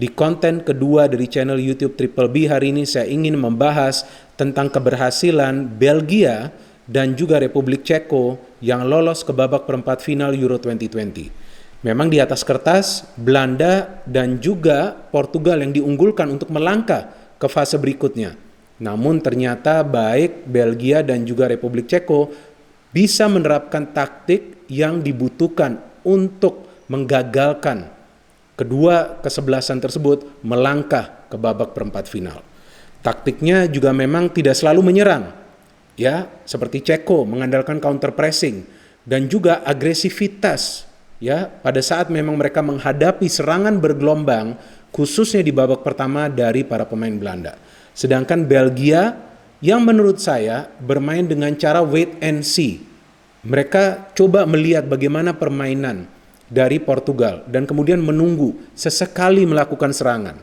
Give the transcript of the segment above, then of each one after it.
Di konten kedua dari channel YouTube Triple B hari ini saya ingin membahas tentang keberhasilan Belgia dan juga Republik Ceko yang lolos ke babak perempat final Euro 2020. Memang di atas kertas, Belanda dan juga Portugal yang diunggulkan untuk melangkah ke fase berikutnya. Namun ternyata baik Belgia dan juga Republik Ceko bisa menerapkan taktik yang dibutuhkan untuk menggagalkan kedua kesebelasan tersebut melangkah ke babak perempat final. Taktiknya juga memang tidak selalu menyerang, ya, seperti Ceko mengandalkan counter pressing dan juga agresivitas, ya, pada saat memang mereka menghadapi serangan bergelombang khususnya di babak pertama dari para pemain Belanda. Sedangkan Belgia yang menurut saya bermain dengan cara wait and see. Mereka coba melihat bagaimana permainan dari Portugal dan kemudian menunggu sesekali melakukan serangan.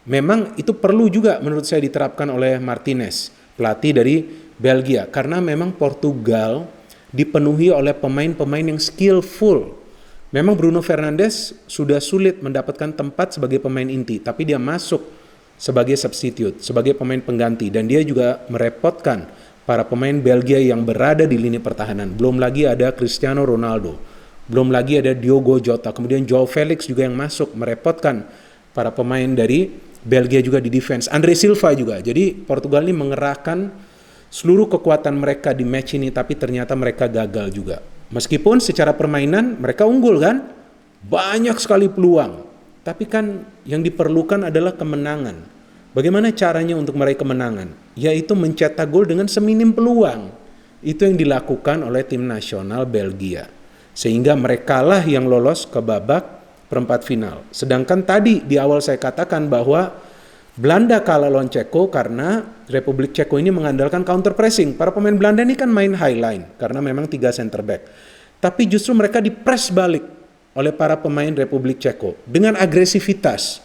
Memang itu perlu juga menurut saya diterapkan oleh Martinez, pelatih dari Belgia, karena memang Portugal dipenuhi oleh pemain-pemain yang skillful. Memang Bruno Fernandes sudah sulit mendapatkan tempat sebagai pemain inti, tapi dia masuk sebagai substitute, sebagai pemain pengganti, dan dia juga merepotkan para pemain Belgia yang berada di lini pertahanan. Belum lagi ada Cristiano Ronaldo, belum lagi ada Diogo Jota, kemudian Joao Felix juga yang masuk merepotkan para pemain dari Belgia juga di defense. Andre Silva juga. Jadi Portugal ini mengerahkan seluruh kekuatan mereka di match ini, tapi ternyata mereka gagal juga. Meskipun secara permainan mereka unggul kan, banyak sekali peluang. Tapi kan yang diperlukan adalah kemenangan. Bagaimana caranya untuk meraih kemenangan? Yaitu mencetak gol dengan seminim peluang. Itu yang dilakukan oleh tim nasional Belgia. Sehingga merekalah yang lolos ke babak perempat final. Sedangkan tadi di awal saya katakan bahwa Belanda kalah lawan Ceko karena Republik Ceko ini mengandalkan counter pressing. Para pemain Belanda ini kan main high line karena memang 3 center back. Tapi justru mereka dipress balik oleh para pemain Republik Ceko dengan agresivitas.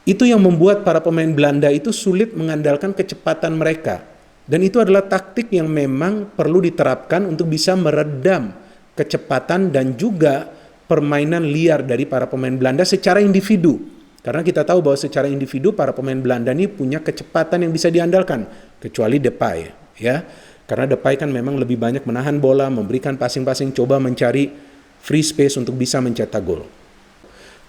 Itu yang membuat para pemain Belanda itu sulit mengandalkan kecepatan mereka. Dan itu adalah taktik yang memang perlu diterapkan untuk bisa meredam kecepatan dan juga permainan liar dari para pemain Belanda secara individu. Karena kita tahu bahwa secara individu para pemain Belanda ini punya kecepatan yang bisa diandalkan, kecuali Depay, ya. Karena Depay kan memang lebih banyak menahan bola, memberikan passing-passing, coba mencari free space untuk bisa mencetak gol.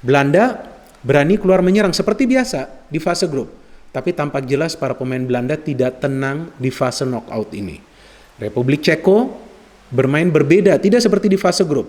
Belanda berani keluar menyerang seperti biasa di fase grup, tapi tampak jelas para pemain Belanda tidak tenang di fase knockout ini. Republik Ceko bermain berbeda, tidak seperti di fase grup.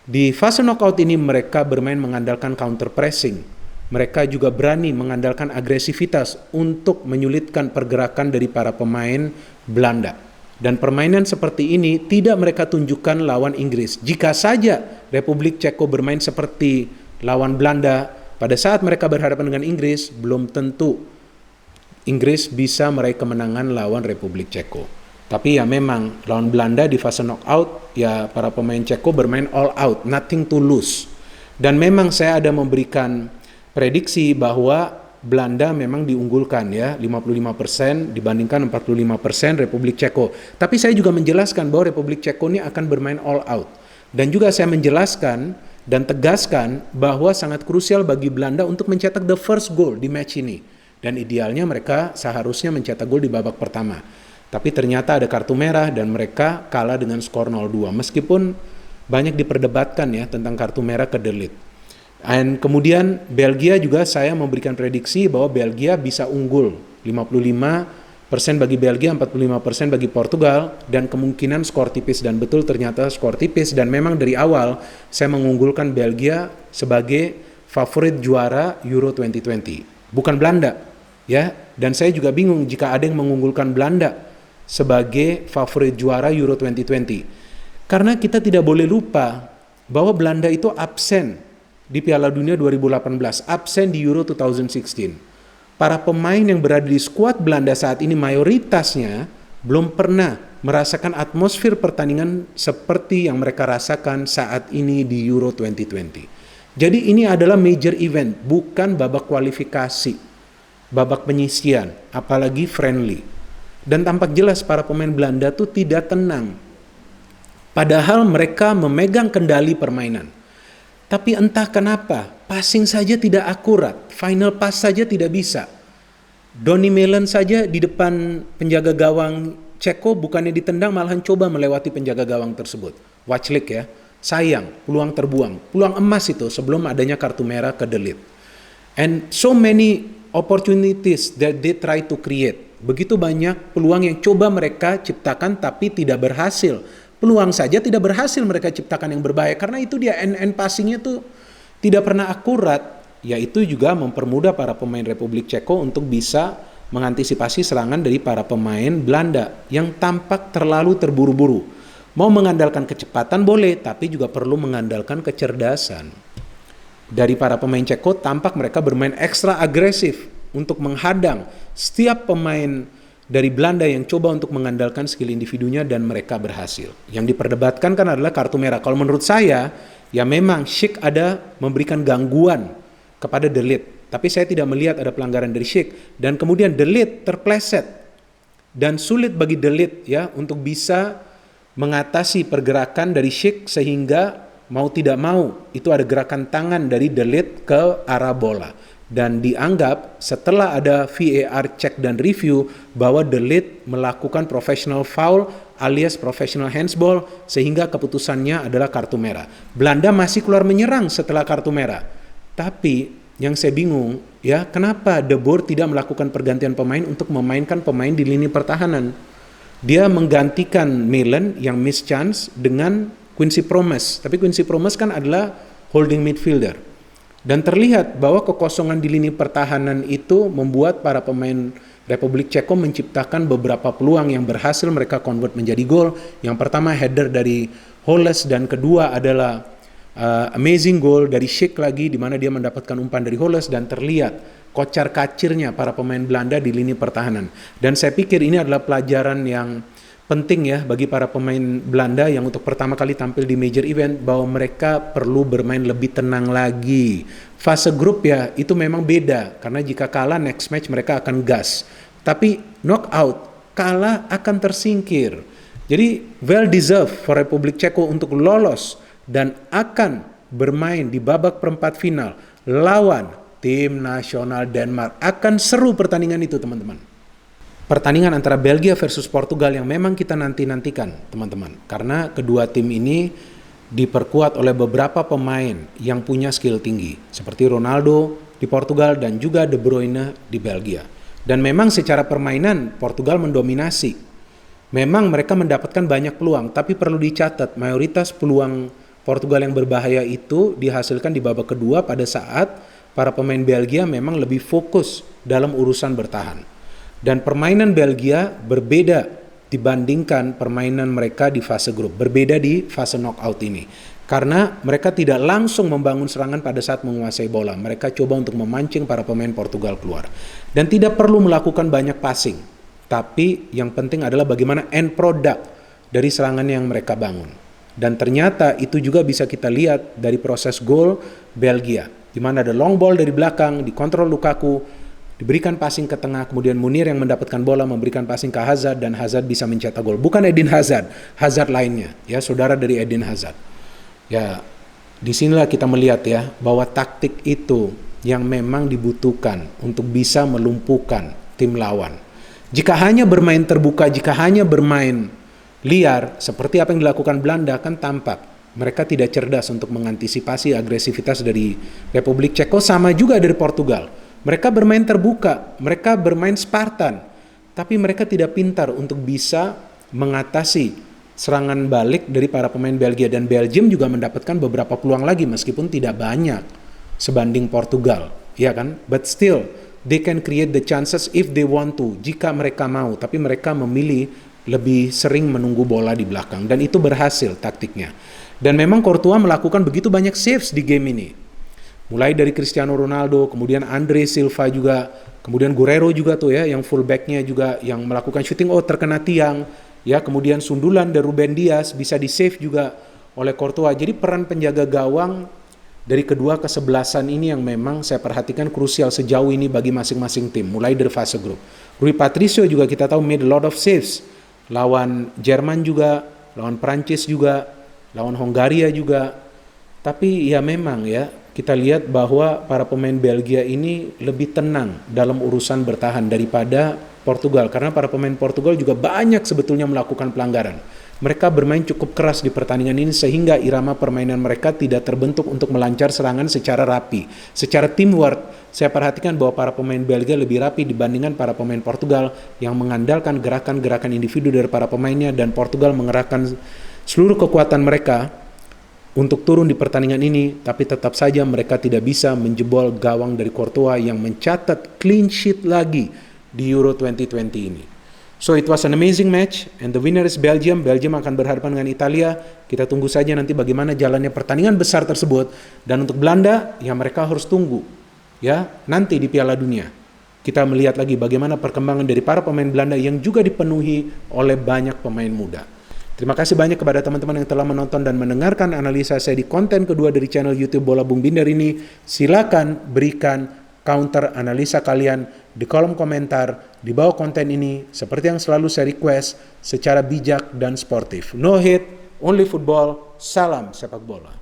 Di fase knockout ini mereka bermain mengandalkan counter pressing. Mereka juga berani mengandalkan agresivitas untuk menyulitkan pergerakan dari para pemain Belanda. Dan permainan seperti ini tidak mereka tunjukkan lawan Inggris. Jika saja Republik Ceko bermain seperti lawan Belanda, pada saat mereka berhadapan dengan Inggris, belum tentu Inggris bisa meraih kemenangan lawan Republik Ceko. Tapi ya memang lawan Belanda di fase knockout, ya para pemain Ceko bermain all out, nothing to lose. Dan memang saya ada memberikan prediksi bahwa Belanda memang diunggulkan ya 55% dibandingkan 45% Republik Ceko. Tapi saya juga menjelaskan bahwa Republik Ceko ini akan bermain all out. Dan juga saya menjelaskan dan tegaskan bahwa sangat krusial bagi Belanda untuk mencetak the first goal di match ini. Dan idealnya mereka seharusnya mencetak gol di babak pertama. Tapi ternyata ada kartu merah dan mereka kalah dengan skor 0-2. Meskipun banyak diperdebatkan ya tentang kartu merah ke De Ligt. Dan kemudian Belgia juga saya memberikan prediksi bahwa Belgia bisa unggul 55% bagi Belgia, 45% bagi Portugal, dan kemungkinan skor tipis, dan betul ternyata skor tipis. Dan memang dari awal saya mengunggulkan Belgia sebagai favorit juara Euro 2020, bukan Belanda ya. Dan saya juga bingung jika ada yang mengunggulkan Belanda sebagai favorit juara Euro 2020, karena kita tidak boleh lupa bahwa Belanda itu absen di Piala Dunia 2018, absen di Euro 2016. Para pemain yang berada di skuad Belanda saat ini mayoritasnya belum pernah merasakan atmosfer pertandingan seperti yang mereka rasakan saat ini di Euro 2020. Jadi ini adalah major event, bukan babak kualifikasi, babak penyisian, apalagi friendly. Dan tampak jelas para pemain Belanda tuh tidak tenang. Padahal mereka memegang kendali permainan. Tapi entah kenapa, passing saja tidak akurat, final pass saja tidak bisa. Donny Malen saja di depan penjaga gawang Ceko bukannya ditendang, malahan coba melewati penjaga gawang tersebut. Watchlik ya, sayang, peluang terbuang. Peluang emas itu sebelum adanya kartu merah ke De Ligt. And so many opportunities that they try to create. Begitu banyak peluang yang coba mereka ciptakan tapi tidak berhasil. Peluang saja tidak berhasil mereka ciptakan yang berbahaya. Karena itu dia end passingnya tuh tidak pernah akurat. Yaitu juga mempermudah para pemain Republik Ceko untuk bisa mengantisipasi serangan dari para pemain Belanda yang tampak terlalu terburu-buru. Mau mengandalkan kecepatan boleh, tapi juga perlu mengandalkan kecerdasan. Dari para pemain Ceko tampak mereka bermain ekstra agresif untuk menghadang setiap pemain dari Belanda yang coba untuk mengandalkan skill individunya dan mereka berhasil. Yang diperdebatkan kan adalah kartu merah. Kalau menurut saya, ya memang Schick ada memberikan gangguan kepada De Ligt. Tapi saya tidak melihat ada pelanggaran dari Schick. Dan kemudian De Ligt terpleset. Dan sulit bagi De Ligt ya untuk bisa mengatasi pergerakan dari Schick sehingga mau tidak mau itu ada gerakan tangan dari De Ligt ke arah bola. Dan dianggap setelah ada VAR check dan review bahwa De Ligt melakukan professional foul alias professional handsball sehingga keputusannya adalah kartu merah. Belanda masih keluar menyerang setelah kartu merah. Tapi yang saya bingung, ya kenapa De Boer tidak melakukan pergantian pemain untuk memainkan pemain di lini pertahanan? Dia menggantikan Malen yang miss chance dengan Quincy Promes. Tapi Quincy Promes kan adalah holding midfielder. Dan terlihat bahwa kekosongan di lini pertahanan itu membuat para pemain Republik Ceko menciptakan beberapa peluang yang berhasil mereka convert menjadi gol. Yang pertama header dari Holles dan kedua adalah amazing goal dari Schick lagi di mana dia mendapatkan umpan dari Holles dan terlihat kocar kacirnya para pemain Belanda di lini pertahanan. Dan saya pikir ini adalah pelajaran yang penting ya bagi para pemain Belanda yang untuk pertama kali tampil di major event bahwa mereka perlu bermain lebih tenang lagi. Fase grup ya itu memang beda karena jika kalah next match mereka akan gas. Tapi knockout kalah akan tersingkir. Jadi well deserved for Republik Ceko untuk lolos dan akan bermain di babak perempat final lawan tim nasional Denmark. Akan seru pertandingan itu teman-teman. Pertandingan antara Belgia versus Portugal yang memang kita nantikan teman-teman. Karena kedua tim ini diperkuat oleh beberapa pemain yang punya skill tinggi. Seperti Ronaldo di Portugal dan juga De Bruyne di Belgia. Dan memang secara permainan Portugal mendominasi. Memang mereka mendapatkan banyak peluang. Tapi perlu dicatat mayoritas peluang Portugal yang berbahaya itu dihasilkan di babak kedua pada saat para pemain Belgia memang lebih fokus dalam urusan bertahan. Dan permainan Belgia berbeda dibandingkan permainan mereka di fase grup. Berbeda di fase knockout ini. Karena mereka tidak langsung membangun serangan pada saat menguasai bola. Mereka coba untuk memancing para pemain Portugal keluar. Dan tidak perlu melakukan banyak passing. Tapi yang penting adalah bagaimana end product dari serangan yang mereka bangun. Dan ternyata itu juga bisa kita lihat dari proses gol Belgia. Di mana ada long ball dari belakang, dikontrol Lukaku, diberikan passing ke tengah, kemudian Munir yang mendapatkan bola memberikan passing ke Hazard dan Hazard bisa mencetak gol. Bukan Eden Hazard, Hazard lainnya, ya saudara dari Eden Hazard. Ya, disinilah kita melihat ya bahwa taktik itu yang memang dibutuhkan untuk bisa melumpuhkan tim lawan. Jika hanya bermain terbuka, jika hanya bermain liar, seperti apa yang dilakukan Belanda kan tampak mereka tidak cerdas untuk mengantisipasi agresivitas dari Republik Ceko, sama juga dari Portugal. Mereka bermain terbuka, mereka bermain Spartan, tapi mereka tidak pintar untuk bisa mengatasi serangan balik dari para pemain Belgia. Dan Belgium juga mendapatkan beberapa peluang lagi meskipun tidak banyak sebanding Portugal, ya kan? But still, they can create the chances if they want to, jika mereka mau, tapi mereka memilih lebih sering menunggu bola di belakang dan itu berhasil taktiknya. Dan memang Courtois melakukan begitu banyak saves di game ini. Mulai dari Cristiano Ronaldo, kemudian Andre Silva juga, kemudian Guerrero juga tuh ya yang fullbacknya juga yang melakukan shooting terkena tiang, ya kemudian sundulan dari Ruben Dias bisa di save juga oleh Courtois. Jadi peran penjaga gawang dari kedua kesebelasan ini yang memang saya perhatikan krusial sejauh ini bagi masing-masing tim mulai dari fase grup. Rui Patricio juga kita tahu made a lot of saves. Lawan Jerman juga, lawan Prancis juga, lawan Hongaria juga. Tapi ya memang ya, kita lihat bahwa para pemain Belgia ini lebih tenang dalam urusan bertahan daripada Portugal. Karena para pemain Portugal juga banyak sebetulnya melakukan pelanggaran. Mereka bermain cukup keras di pertandingan ini sehingga irama permainan mereka tidak terbentuk untuk melancar serangan secara rapi. Secara teamwork, saya perhatikan bahwa para pemain Belgia lebih rapi dibandingkan para pemain Portugal yang mengandalkan gerakan-gerakan individu dari para pemainnya, dan Portugal mengerahkan seluruh kekuatan mereka untuk turun di pertandingan ini, tapi tetap saja mereka tidak bisa menjebol gawang dari Courtois yang mencatat clean sheet lagi di Euro 2020 ini. So it was an amazing match and the winner is Belgium. Belgium akan berhadapan dengan Italia. Kita tunggu saja nanti bagaimana jalannya pertandingan besar tersebut. Dan untuk Belanda, ya mereka harus tunggu ya nanti di Piala Dunia. Kita melihat lagi bagaimana perkembangan dari para pemain Belanda yang juga dipenuhi oleh banyak pemain muda. Terima kasih banyak kepada teman-teman yang telah menonton dan mendengarkan analisa saya di konten kedua dari channel YouTube Bola Bung Binder ini. Silakan berikan counter analisa kalian di kolom komentar di bawah konten ini, seperti yang selalu saya request, secara bijak dan sportif. No hate, only football. Salam sepak bola.